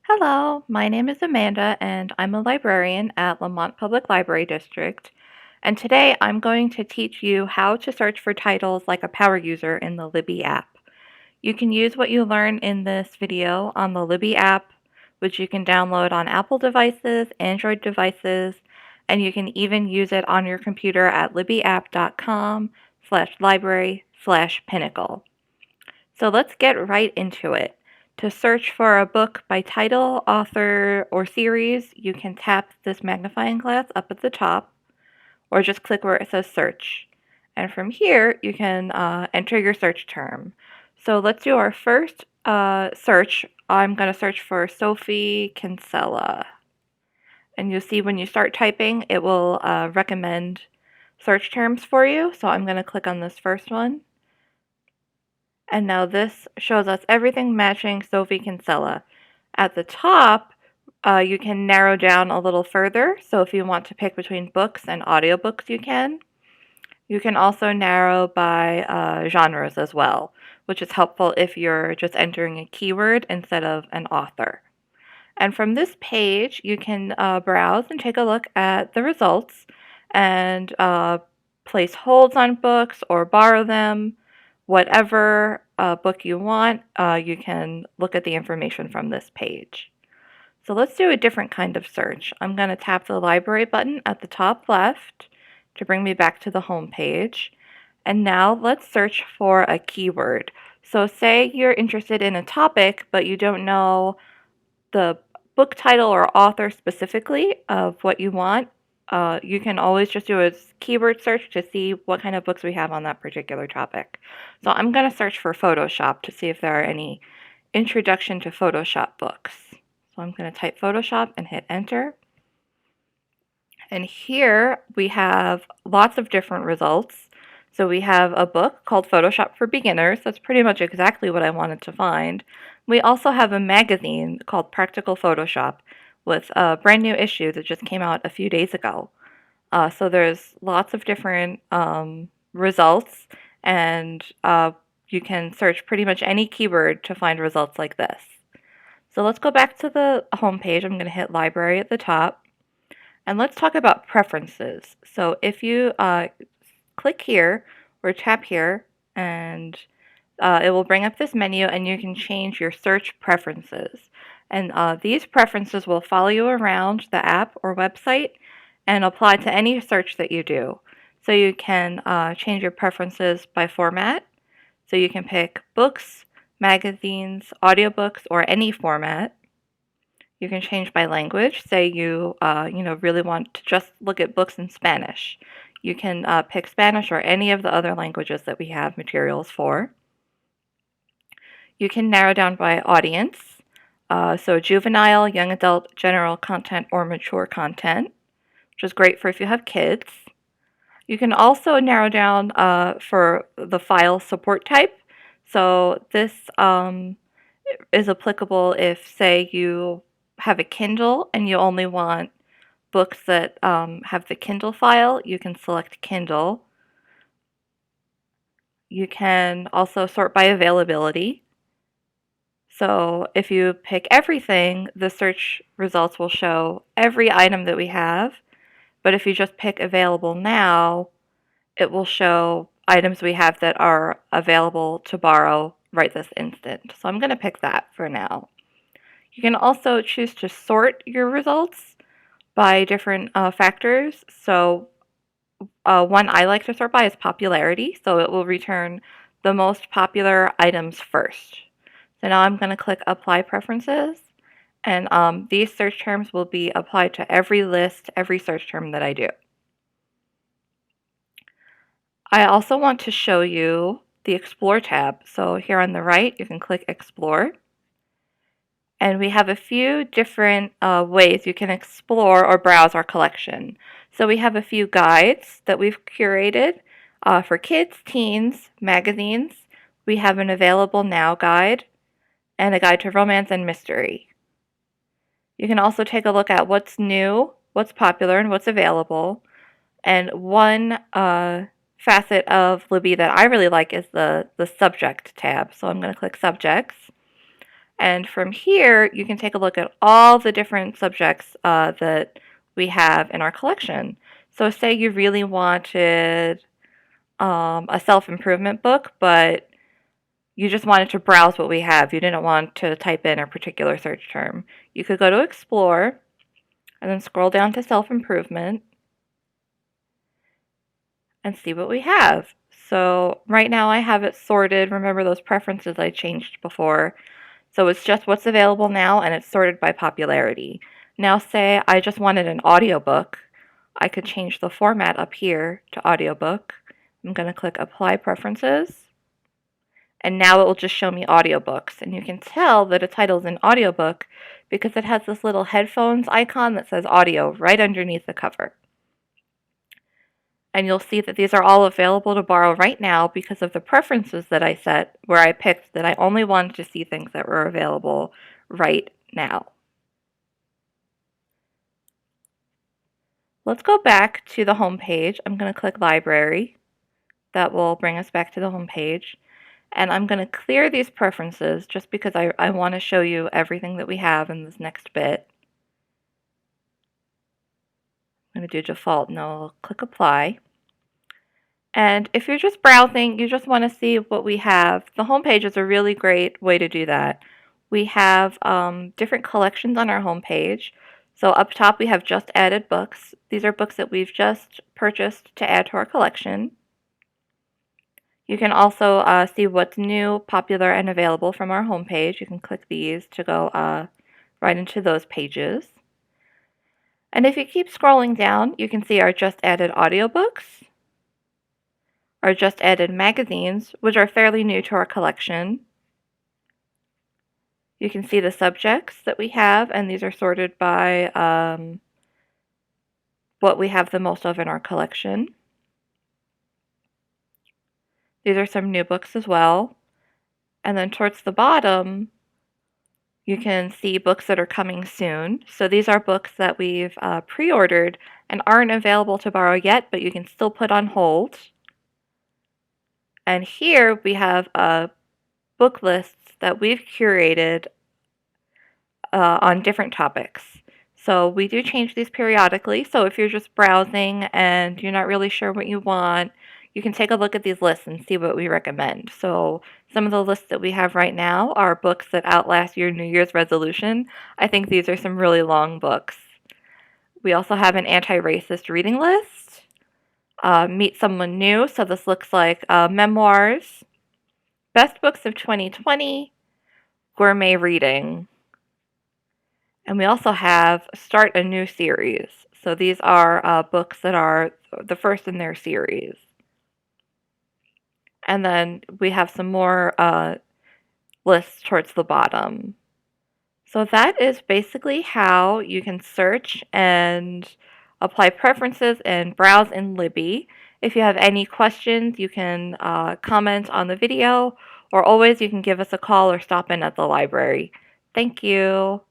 Hello, my name is Amanda and I'm a librarian at Lamont Public Library District. And today I'm going to teach you how to search for titles like a power user in the Libby app. You can use what you learn in this video on the Libby app, which you can download on Apple devices, Android devices, and you can even use it on your computer at libbyapp.com/library/pinnacle. So let's get right into it. To search for a book by title, author, or series, you can tap this magnifying glass up at the top, or just click where it says search. And from here, you can enter your search term. So let's do our first search. I'm going to search for Sophie Kinsella. And you'll see when you start typing, it will recommend search terms for you. So I'm going to click on this first one. And now this shows us everything matching Sophie Kinsella. At the top, you can narrow down a little further. So if you want to pick between books and audiobooks, you can. You can also narrow by genres as well, which is helpful if you're just entering a keyword instead of an author. And from this page, you can browse and take a look at the results and place holds on books or borrow them. Whatever book you want, you can look at the information from this page. So let's do a different kind of search. I'm going to tap the library button at the top left to bring me back to the home page. And now let's search for a keyword. So say you're interested in a topic, but you don't know the book title or author specifically of what you want. You can always just do a keyword search to see what kind of books we have on that particular topic. So I'm going to search for Photoshop to see if there are any introduction to Photoshop books. So I'm going to type Photoshop and hit enter. And here we have lots of different results. So we have a book called Photoshop for Beginners. That's pretty much exactly what I wanted to find. We also have a magazine called Practical Photoshop with a brand new issue that just came out a few days ago. So there's lots of different results, and you can search pretty much any keyword to find results like this. So let's go back to the home page. I'm going to hit Library at the top. And let's talk about preferences. So if you click here or tap here, and it will bring up this menu, and you can change your search preferences. And these preferences will follow you around the app or website and apply to any search that you do. So you can change your preferences by format. So you can pick books, magazines, audiobooks, or any format. You can change by language. Say you really want to just look at books in Spanish. You can pick Spanish or any of the other languages that we have materials for. You can narrow down by audience. So juvenile, young adult, general content, or mature content, which is great for if you have kids. You can also narrow down for the file support type. So this is applicable if, say, you have a Kindle and you only want books that have the Kindle file. You can select Kindle. You can also sort by availability. So if you pick everything, the search results will show every item that we have. But if you just pick available now, it will show items we have that are available to borrow right this instant. So I'm going to pick that for now. You can also choose to sort your results by different factors. So one I like to sort by is popularity. So it will return the most popular items first. So now I'm going to click Apply Preferences. And these search terms will be applied to every list, every search term that I do. I also want to show you the Explore tab. So here on the right, you can click Explore. And we have a few different ways you can explore or browse our collection. So we have a few guides that we've curated for kids, teens, magazines. We have an Available Now guide and a guide to romance and mystery. You can also take a look at what's new, what's popular, and what's available. And one facet of Libby that I really like is the subject tab. So I'm going to click subjects. And from here, you can take a look at all the different subjects that we have in our collection. So say you really wanted a self-improvement book, but you just wanted to browse what we have. You didn't want to type in a particular search term. You could go to Explore and then scroll down to Self-Improvement and see what we have. So right now I have it sorted. Remember those preferences I changed before. So it's just what's available now, and it's sorted by popularity. Now say I just wanted an audiobook. I could change the format up here to audiobook. I'm going to click Apply Preferences. And now it will just show me audiobooks. And you can tell that a title is an audiobook because it has this little headphones icon that says audio right underneath the cover. And you'll see that these are all available to borrow right now because of the preferences that I set, where I picked that I only wanted to see things that were available right now. Let's go back to the home page. I'm going to click Library. That will bring us back to the home page. And I'm going to clear these preferences just because I want to show you everything that we have in this next bit. I'm going to do default and I'll click Apply. And if you're just browsing, you just want to see what we have, the home page is a really great way to do that. We have different collections on our home page. So up top we have just added books. These are books that we've just purchased to add to our collection. You can also see what's new, popular, and available from our home page. You can click these to go right into those pages. And if you keep scrolling down, you can see our just added audiobooks, our just added magazines, which are fairly new to our collection. You can see the subjects that we have, and these are sorted by what we have the most of in our collection. These are some new books as well. And then towards the bottom, you can see books that are coming soon. So these are books that we've pre-ordered and aren't available to borrow yet, but you can still put on hold. And here we have book lists that we've curated on different topics. So we do change these periodically. So if you're just browsing and you're not really sure what you want, you can take a look at these lists and see what we recommend. So some of the lists that we have right now are books that outlast your New Year's resolution. I think these are some really long books. We also have an anti-racist reading list. Meet someone new. So this looks like memoirs, best books of 2020, gourmet reading. And we also have start a new series. So these are books that are the first in their series. And then we have some more lists towards the bottom. So that is basically how you can search and apply preferences and browse in Libby. If you have any questions, you can comment on the video, or always you can give us a call or stop in at the library. Thank you.